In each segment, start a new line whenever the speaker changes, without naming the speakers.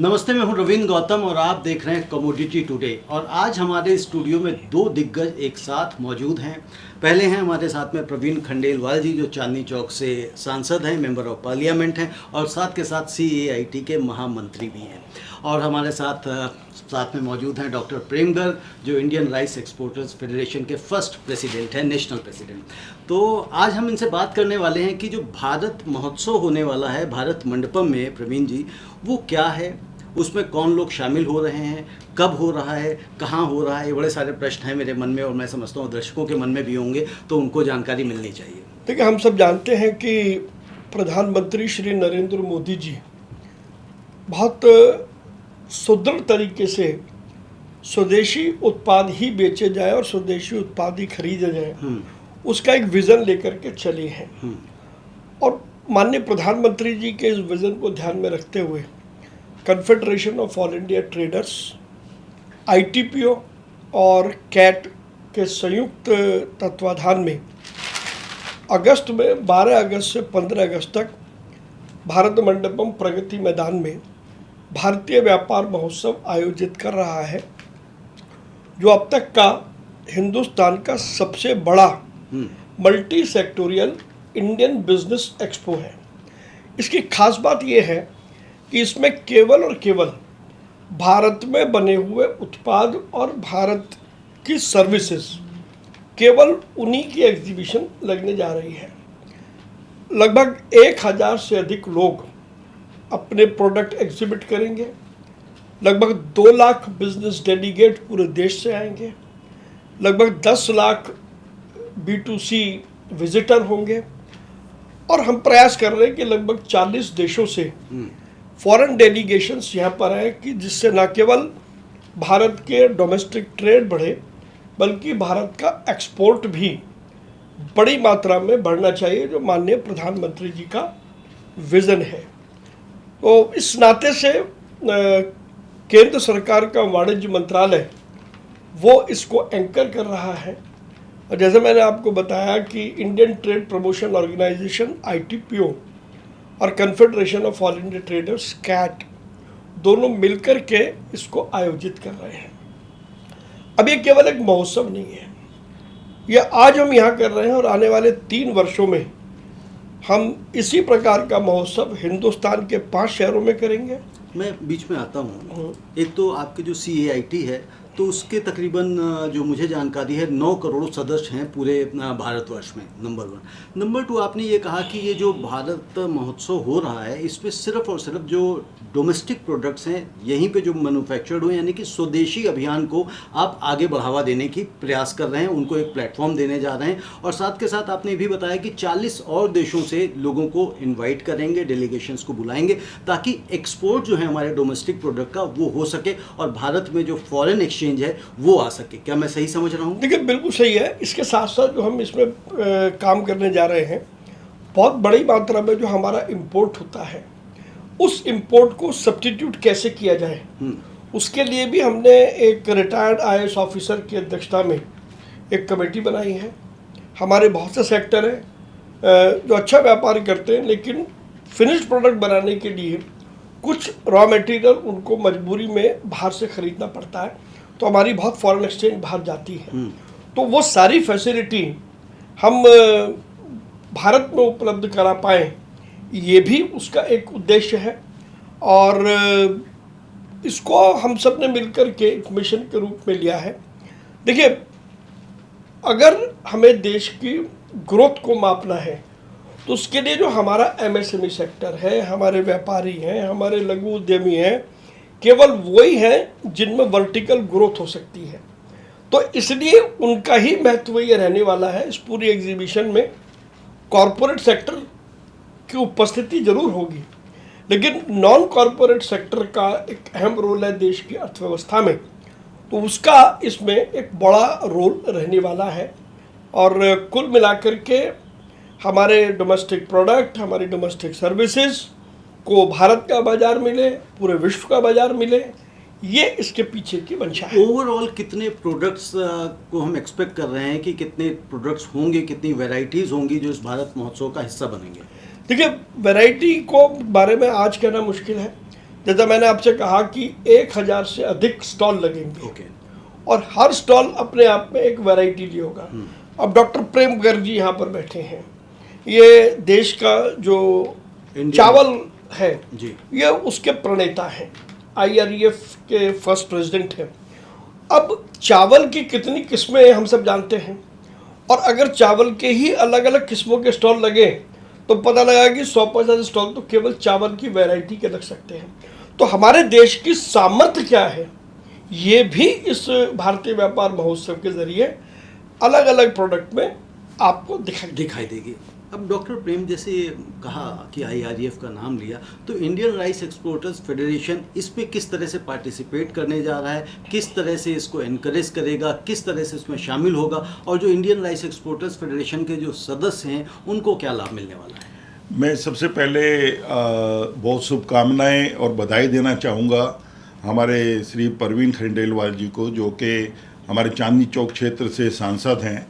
नमस्ते, मैं हूं रविंद्र गौतम और आप देख रहे हैं कमोडिटी टुडे। और आज हमारे स्टूडियो में दो दिग्गज एक साथ मौजूद हैं। पहले हैं हमारे साथ में प्रवीण खंडेलवाल जी, जो चांदनी चौक से सांसद हैं, मेंबर ऑफ पार्लियामेंट हैं और साथ के साथ CAIT के महामंत्री भी हैं। और हमारे साथ में मौजूद हैं डॉक्टर प्रेम गर्ग, जो इंडियन राइस एक्सपोर्टर्स फेडरेशन के फर्स्ट प्रेसिडेंट हैं, नेशनल प्रेसिडेंट। तो आज हम इनसे बात करने वाले हैं कि जो भारत महोत्सव होने वाला है भारत मंडपम में, प्रवीण जी, वो क्या है, उसमें कौन लोग शामिल हो रहे हैं, कब हो रहा है, कहाँ हो रहा है, ये बड़े सारे प्रश्न हैं मेरे मन में और मैं समझता हूँ दर्शकों के मन में भी होंगे, तो उनको जानकारी मिलनी चाहिए।
देखिए, हम सब जानते हैं कि प्रधानमंत्री श्री नरेंद्र मोदी जी बहुत सुदृढ़ तरीके से स्वदेशी उत्पाद ही बेचे जाए और स्वदेशी उत्पाद ही खरीदे जाए, उसका एक विज़न लेकर के चले हैं। और माननीय प्रधानमंत्री जी के इस विज़न को ध्यान में रखते हुए confederation of all India traders, ITPO और कैट के संयुक्त तत्वाधान में अगस्त में 12 अगस्त से 15 अगस्त तक भारत मंडपम प्रगति मैदान में भारतीय व्यापार महोत्सव आयोजित कर रहा है, जो अब तक का हिंदुस्तान का सबसे बड़ा multi sectoral Indian business expo है। इसकी खास बात यह है कि इसमें केवल और केवल भारत में बने हुए उत्पाद और भारत की सर्विसेज, केवल उन्हीं की एग्जीबिशन लगने जा रही है। लगभग 1000 से अधिक लोग अपने प्रोडक्ट एग्जिबिट करेंगे। लगभग 2 लाख बिजनेस डेलीगेट पूरे देश से आएंगे। लगभग 10 लाख B2C विजिटर होंगे। और हम प्रयास कर रहे हैं कि लगभग 40 देशों से फॉरेन डेलीगेशंस यहाँ पर आए, कि जिससे न केवल भारत के डोमेस्टिक ट्रेड बढ़े, बल्कि भारत का एक्सपोर्ट भी बड़ी मात्रा में बढ़ना चाहिए, जो माननीय प्रधानमंत्री जी का विज़न है। तो इस नाते से केंद्र सरकार का वाणिज्य मंत्रालय वो इसको एंकर कर रहा है। और जैसे मैंने आपको बताया कि Indian trade promotion organisation ITPO और confederation of all India traders CAIT दोनों मिलकर के इसको आयोजित कर रहे हैं। अब ये केवल एक महोत्सव नहीं है, यह आज हम यहाँ कर रहे हैं और आने वाले 3 वर्षों में हम इसी प्रकार का महोत्सव हिंदुस्तान के 5 शहरों में करेंगे।
मैं बीच में आता हूँ। एक तो आपके जो CAIT है, तो उसके तकरीबन जो मुझे जानकारी है 9 करोड़ सदस्य हैं पूरे भारतवर्ष में, नंबर 1। नंबर 2, आपने ये कहा कि ये जो भारत महोत्सव हो रहा है, इसमें सिर्फ और सिर्फ जो डोमेस्टिक प्रोडक्ट्स हैं यहीं पे जो मैन्युफैक्चर्ड हो, यानी कि स्वदेशी अभियान को आप आगे बढ़ावा देने की प्रयास कर रहे हैं, उनको एक प्लेटफॉर्म देने जा रहे हैं। और साथ के साथ आपने भी बताया कि 40 और देशों से लोगों को इन्वाइट करेंगे, डेलीगेशंस को बुलाएंगे, ताकि एक्सपोर्ट जो है हमारे डोमेस्टिक प्रोडक्ट का वो हो सके और भारत में जो फॉरेन एक्सचेंज है वो आ सके। क्या मैं सही समझ रहा हूँ?
देखिए, बिल्कुल सही है। इसके साथ साथ जो हम इसमें काम करने जा रहे हैं, बहुत बड़ी मात्रा में जो हमारा इंपोर्ट होता है, उस इंपोर्ट को सब्स्टिट्यूट कैसे किया जाए, उसके लिए भी हमने एक रिटायर्ड IAS ऑफिसर की अध्यक्षता में एक कमेटी बनाई है। हमारे बहुत से सेक्टर हैं जो अच्छा व्यापार करते हैं, लेकिन फिनिश्ड प्रोडक्ट बनाने के लिए कुछ रॉ मटेरियल उनको मजबूरी में बाहर से खरीदना पड़ता है, तो हमारी बहुत फॉरेन एक्सचेंज बाहर जाती है। तो वो सारी फैसिलिटी हम भारत में उपलब्ध करा पाएँ, ये भी उसका एक उद्देश्य है। और इसको हम सब ने मिलकर के एक मिशन के रूप में लिया है। देखिए, अगर हमें देश की ग्रोथ को मापना है, तो उसके लिए जो हमारा MSME सेक्टर है, हमारे व्यापारी हैं, हमारे लघु उद्यमी हैं, केवल वही हैं जिनमें वर्टिकल ग्रोथ हो सकती है। तो इसलिए उनका ही महत्व ये रहने वाला है। इस पूरी एग्जीबिशन में कॉरपोरेट सेक्टर की उपस्थिति जरूर होगी, लेकिन नॉन कॉरपोरेट सेक्टर का एक अहम रोल है देश की अर्थव्यवस्था में, तो उसका इसमें एक बड़ा रोल रहने वाला है। और कुल मिलाकर के हमारे डोमेस्टिक प्रोडक्ट, हमारी डोमेस्टिक सर्विसेज को भारत का बाजार मिले, पूरे विश्व का बाजार मिले, ये इसके पीछे की मंशा है।
ओवरऑल कितने प्रोडक्ट्स को हम एक्सपेक्ट कर रहे हैं कि कितने प्रोडक्ट्स होंगे, कितनी वैरायटीज़ होंगी जो इस भारत महोत्सव का हिस्सा बनेंगे?
देखिए, वैरायटी को बारे में आज कहना मुश्किल है, जैसा मैंने आपसे कहा कि 1000 से अधिक स्टॉल लगेंगे
ओके।
और हर स्टॉल अपने आप में एक वैरायटी भी होगा। अब डॉक्टर प्रेम गर्ग जी यहाँ पर बैठे हैं, ये देश का जो
इंडियन-
चावल है
जी।
ये उसके प्रणेता हैं, IREF के फर्स्ट प्रेसिडेंट हैं। अब चावल की कितनी किस्में हम सब जानते हैं, और अगर चावल के ही अलग अलग किस्मों के स्टॉल लगे तो पता लगा कि 100% स्टॉल तो केवल चावल की वैरायटी के लग सकते हैं। तो हमारे देश की सामर्थ्य क्या है, ये भी इस भारतीय व्यापार महोत्सव के जरिए अलग अलग प्रोडक्ट में आपको
दिखाई देगी। अब डॉक्टर प्रेम, जैसे कहा कि IREF का नाम लिया, तो इंडियन राइस एक्सपोर्टर्स फेडरेशन इस पे किस तरह से पार्टिसिपेट करने जा रहा है, किस तरह से इसको एनकरेज करेगा, किस तरह से इसमें शामिल होगा, और जो इंडियन राइस एक्सपोर्टर्स फेडरेशन के जो सदस्य हैं उनको क्या लाभ मिलने वाला है?
मैं सबसे पहले बहुत शुभकामनाएं और बधाई देना चाहूँगा हमारे श्री प्रवीण खंडेलवाल जी को, जो कि हमारे चांदनी चौक क्षेत्र से सांसद हैं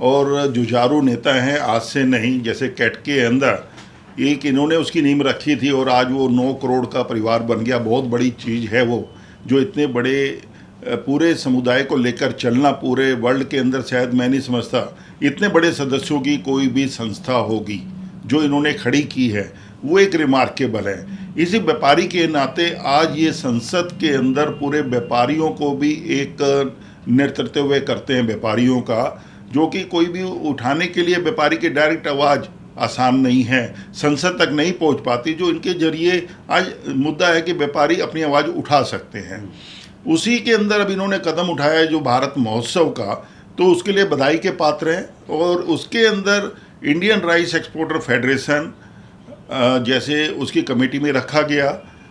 और जुझारू नेता हैं। आज से नहीं, जैसे कैट के अंदर एक इन्होंने उसकी नींव रखी थी और आज वो 9 करोड़ का परिवार बन गया। बहुत बड़ी चीज़ है वो, जो इतने बड़े पूरे समुदाय को लेकर चलना पूरे वर्ल्ड के अंदर शायद मैं नहीं समझता इतने बड़े सदस्यों की कोई भी संस्था होगी जो इन्होंने खड़ी की है, वो एक रिमार्केबल है। इसी व्यापारी के नाते आज ये संसद के अंदर पूरे व्यापारियों को भी एक नेतृत्व वे करते हैं, व्यापारियों का, जो कि कोई भी उठाने के लिए व्यापारी की डायरेक्ट आवाज़ आसान नहीं है, संसद तक नहीं पहुंच पाती। जो इनके जरिए आज मुद्दा है कि व्यापारी अपनी आवाज़ उठा सकते हैं, उसी के अंदर अब इन्होंने कदम उठाया है जो भारत महोत्सव का, तो उसके लिए बधाई के पात्र हैं। और उसके अंदर इंडियन राइस एक्सपोर्टर फेडरेशन जैसे उसकी कमेटी में रखा गया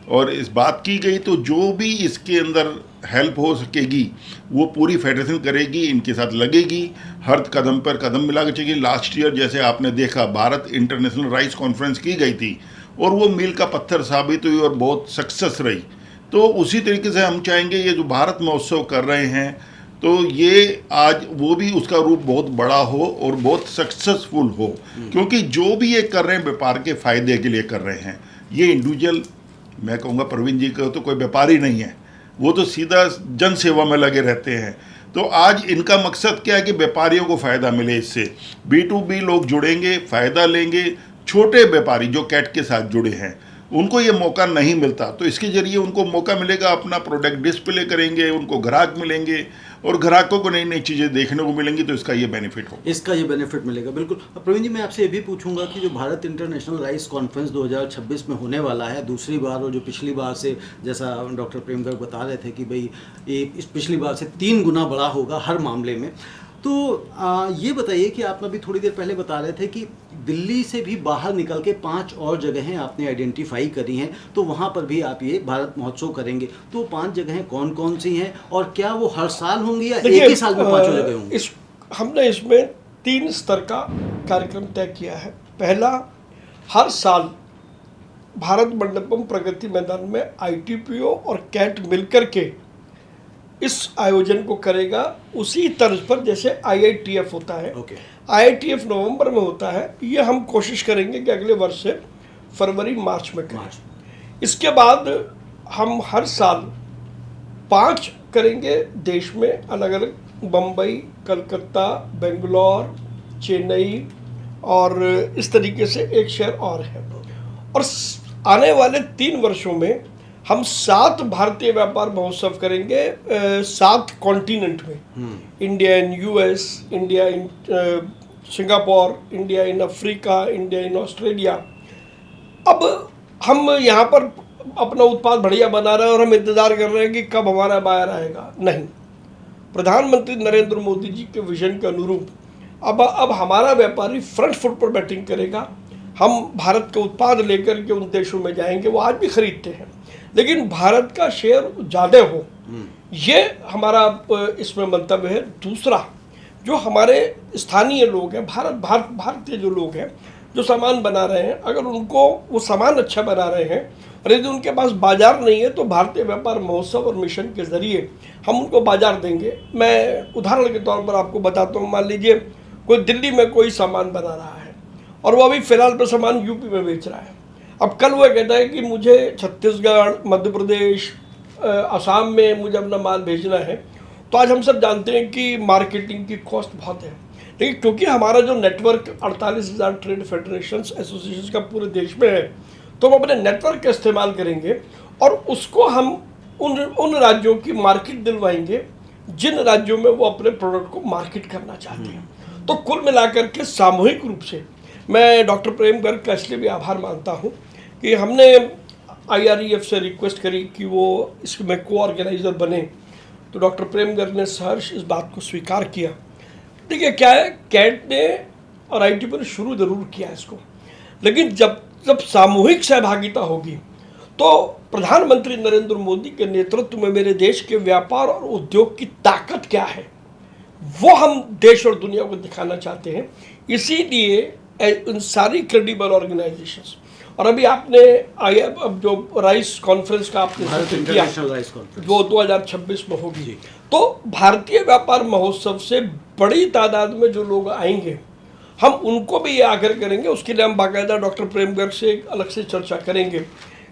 और इस बात की गई, तो जो भी इसके अंदर हेल्प हो सकेगी वो पूरी फेडरेशन करेगी, इनके साथ लगेगी, हर कदम पर कदम मिला के चलेगी। लास्ट ईयर जैसे आपने देखा भारत इंटरनेशनल राइस कॉन्फ्रेंस की गई थी और वो मील का पत्थर साबित हुई और बहुत सक्सेस रही। तो उसी तरीके से हम चाहेंगे ये जो भारत महोत्सव कर रहे हैं, तो ये आज वो भी उसका रूप बहुत बड़ा हो और बहुत सक्सेसफुल हो, क्योंकि जो भी ये कर रहे हैं व्यापार के फायदे के लिए कर रहे हैं। ये इंडिविजुअल, मैं कहूँगा प्रवीण जी का तो कोई व्यापारी नहीं है, वो तो सीधा जन सेवा में लगे रहते हैं। तो आज इनका मकसद क्या है कि व्यापारियों को फ़ायदा मिले, इससे B2B लोग जुड़ेंगे, फ़ायदा लेंगे। छोटे व्यापारी जो कैट के साथ जुड़े हैं उनको ये मौका नहीं मिलता, तो इसके ज़रिए उनको मौका मिलेगा, अपना प्रोडक्ट डिस्प्ले करेंगे, उनको ग्राहक मिलेंगे और ग्राहकों को नई नई चीज़ें देखने को मिलेंगी, तो इसका ये बेनिफिट होगा।
इसका ये बेनिफिट मिलेगा, बिल्कुल। अब प्रवीण जी, मैं आपसे ये भी पूछूंगा कि जो भारत इंटरनेशनल राइस कॉन्फ्रेंस 2026 में होने वाला है, दूसरी बार, और जो पिछली बार से, जैसा डॉक्टर प्रेम गर्ग बता रहे थे कि भाई इस पिछली बार से 3 गुना बड़ा होगा हर मामले में, तो ये बताइए कि आप अभी थोड़ी देर पहले बता रहे थे कि दिल्ली से भी बाहर निकल के 5 और जगहें आपने आइडेंटिफाई करी हैं, तो वहाँ पर भी आप ये भारत महोत्सव करेंगे। तो 5 जगहें कौन कौन सी हैं और क्या वो हर साल होंगी या एक ही साल में 5 जगह होंगी?
हमने इसमें 3 स्तर का कार्यक्रम तय किया है। पहला, हर साल भारत मंडपम प्रगति मैदान में ITPO और कैट मिलकर के इस आयोजन को करेगा, उसी तर्ज पर जैसे IITF होता है। IITF नवंबर में होता है, ये हम कोशिश करेंगे कि अगले वर्ष से फरवरी मार्च में करें। इसके बाद हम हर साल 5 करेंगे देश में, अलग अलग, बम्बई, कलकत्ता, बेंगलोर, चेन्नई, और इस तरीके से एक शहर और है। और आने वाले 3 वर्षों में हम 7 भारतीय व्यापार महोत्सव करेंगे 7 कॉन्टिनेंट में। India in US, India in Singapore, India in Africa, India in Australia. अब हम यहाँ पर अपना उत्पाद बढ़िया बना रहे हैं और हम इंतज़ार कर रहे हैं कि कब हमारा बायर आएगा। नहीं, प्रधानमंत्री नरेंद्र मोदी जी के विजन के अनुरूप अब हमारा व्यापारी फ्रंट फुट पर बैटिंग करेगा। हम भारत के उत्पाद लेकर के उन देशों में जाएंगे, वो आज भी खरीदते हैं, लेकिन भारत का शेयर ज़्यादा हो, ये हमारा इसमें मंतव्य है। दूसरा, जो हमारे स्थानीय लोग हैं, भारतीय जो लोग हैं, जो सामान बना रहे हैं, अगर उनको वो सामान अच्छा बना रहे हैं और यदि उनके पास बाजार नहीं है, तो भारतीय व्यापार महोत्सव और मिशन के ज़रिए हम उनको बाजार देंगे। मैं उदाहरण के तौर पर आपको बताता हूँ, मान लीजिए कोई दिल्ली में कोई सामान बना रहा है और वो अभी फ़िलहाल पर सामान यूपी में बेच रहा है। अब कल वो कहता है कि मुझे छत्तीसगढ़, मध्य प्रदेश, असम में मुझे अपना माल भेजना है, तो आज हम सब जानते हैं कि मार्केटिंग की कॉस्ट बहुत है। लेकिन क्योंकि हमारा जो नेटवर्क 48,000 ट्रेड फेडरेशंस एसोसिएशंस का पूरे देश में है, तो हम अपने नेटवर्क का इस्तेमाल करेंगे और उसको हम उन राज्यों की मार्केट दिलवाएंगे जिन राज्यों में वो अपने प्रोडक्ट को मार्केट करना चाहते हैं। तो कुल मिलाकर के सामूहिक रूप से मैं डॉक्टर प्रेम गर्ग का इसलिए भी आभार मानता हूँ कि हमने IREF से रिक्वेस्ट करी कि वो इसमें को-ऑर्गेनाइज़र बने, तो डॉक्टर प्रेम गर्ग ने सहर्ष इस बात को स्वीकार किया। देखिए क्या है, कैट ने और ITP ने शुरू ज़रूर किया इसको, लेकिन जब सामूहिक सहभागिता होगी तो प्रधानमंत्री नरेंद्र मोदी के नेतृत्व में मेरे देश के व्यापार और उद्योग की ताकत क्या है वो हम देश और दुनिया को दिखाना चाहते हैं। इसीलिए उन सारी क्रेडिबल ऑर्गेनाइजेशंस, और अभी आपने अब जो राइस कॉन्फ्रेंस का आपने
भारत
जिक्र
इंटरनेशनल राइस कॉन्फ्रेंस
वो 2026 में होगी, तो भारतीय व्यापार महोत्सव से बड़ी तादाद में जो लोग आएंगे हम उनको भी ये आग्रह करेंगे। उसके लिए हम बाकायदा डॉक्टर प्रेम गर्ग से एक अलग से चर्चा करेंगे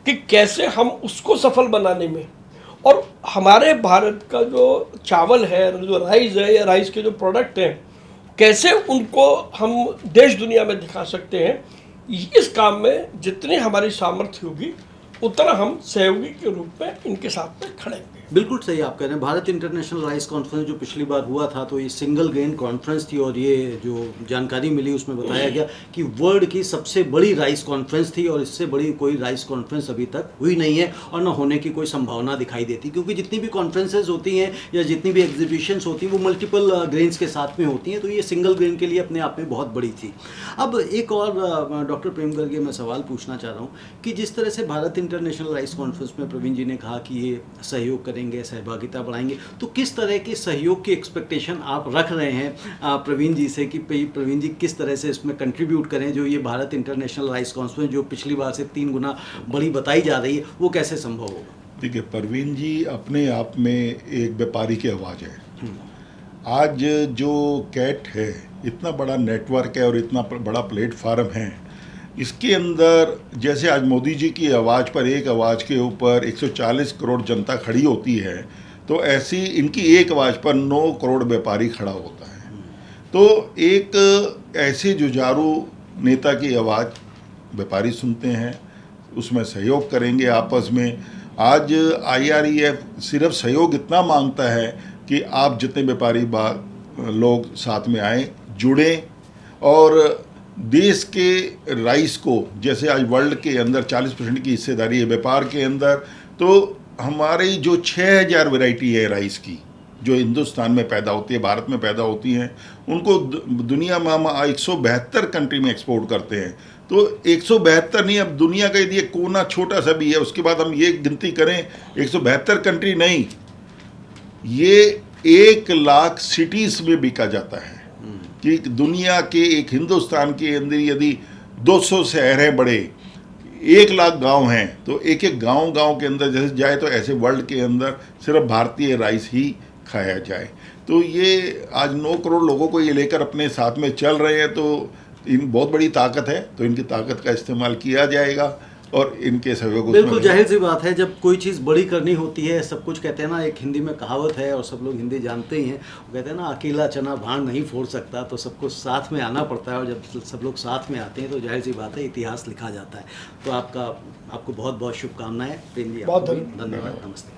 कि कैसे हम उसको सफल बनाने में, और हमारे भारत का जो चावल है, जो राइस है या राइस के जो प्रोडक्ट हैं, कैसे उनको हम देश दुनिया में दिखा सकते हैं। इस काम में जितनी हमारी सामर्थ्य होगी उतना हम सहयोगी के रूप में इनके साथ में खड़े होंगे।
बिल्कुल सही आप कह रहे हैं। भारत इंटरनेशनल राइस कॉन्फ्रेंस जो पिछली बार हुआ था तो ये सिंगल ग्रेन कॉन्फ्रेंस थी, और ये जो जानकारी मिली उसमें बताया गया कि वर्ल्ड की सबसे बड़ी राइस कॉन्फ्रेंस थी, और इससे बड़ी कोई राइस कॉन्फ्रेंस अभी तक हुई नहीं है और न होने की कोई संभावना दिखाई देती, क्योंकि जितनी भी कॉन्फ्रेंसेज होती हैं या जितनी भी एग्जीबिशंस होती हैं वो मल्टीपल ग्रेन्स के साथ में होती हैं, तो ये सिंगल ग्रेन के लिए अपने आप में बहुत बड़ी थी। अब एक और डॉक्टर प्रेम गर्ग मैं सवाल पूछना चाह रहा हूँ कि जिस तरह से भारत इंटरनेशनल राइस कॉन्फ्रेंस में प्रवीण जी ने कहा कि ये सहयोग करेंगे, सहभागिता बढ़ाएंगे, तो किस तरह के सहयोग की एक्सपेक्टेशन आप रख रहे हैं प्रवीण जी से कि प्रवीण जी किस तरह से इसमें कंट्रीब्यूट करें, जो ये भारत इंटरनेशनल राइस कॉन्फ्रेंस जो पिछली बार से 3 गुना बड़ी बताई जा रही है वो कैसे संभव होगा?
देखिए, प्रवीण जी अपने आप में एक व्यापारी की आवाज़ है। आज जो कैट है, इतना बड़ा नेटवर्क है और इतना बड़ा प्लेटफार्म है, इसके अंदर जैसे आज मोदी जी की आवाज़ पर, एक आवाज़ के ऊपर 140 करोड़ जनता खड़ी होती है, तो ऐसी इनकी एक आवाज़ पर 9 करोड़ व्यापारी खड़ा होता है। तो एक ऐसे जुझारू नेता की आवाज़ व्यापारी सुनते हैं, उसमें सहयोग करेंगे आपस में। आज IREF सिर्फ सहयोग इतना मांगता है कि आप जितने व्यापारी लोग साथ में आएँ, जुड़ें, और देश के राइस को, जैसे आज वर्ल्ड के अंदर 40% की हिस्सेदारी है व्यापार के अंदर, तो हमारी जो 6000 वैरायटी है राइस की जो हिंदुस्तान में पैदा होती है, भारत में पैदा होती हैं, उनको दुनिया में हम 172 कंट्री में एक्सपोर्ट करते हैं। तो 172 नहीं, अब दुनिया का यदि एक कोना छोटा सा भी है, उसके बाद हम ये गिनती करें 172 कंट्री नहीं, ये 1 लाख सिटीज़ में बिका जाता है। कि दुनिया के एक हिंदुस्तान के अंदर यदि 200 शहर हैं बड़े, 1 लाख गांव हैं, तो एक एक गांव के अंदर जैसे जाए तो ऐसे वर्ल्ड के अंदर सिर्फ भारतीय राइस ही खाया जाए। तो ये आज 9 करोड़ लोगों को ये लेकर अपने साथ में चल रहे हैं, तो इन बहुत बड़ी ताकत है, तो इनकी ताकत का इस्तेमाल किया जाएगा और इनके सहयोग।
बिल्कुल जाहिर सी बात है, जब कोई चीज़ बड़ी करनी होती है, सब कुछ कहते हैं ना, एक हिंदी में कहावत है और सब लोग हिंदी जानते ही हैं, वो कहते हैं ना, अकेला चना भांड नहीं फोड़ सकता, तो सबको साथ में आना पड़ता है, और जब सब लोग साथ में आते हैं तो जाहिर सी बात है इतिहास लिखा जाता है। तो आपको बहुत बहुत शुभकामनाएं प्रेम जी,
बहुत
धन्यवाद, नमस्ते।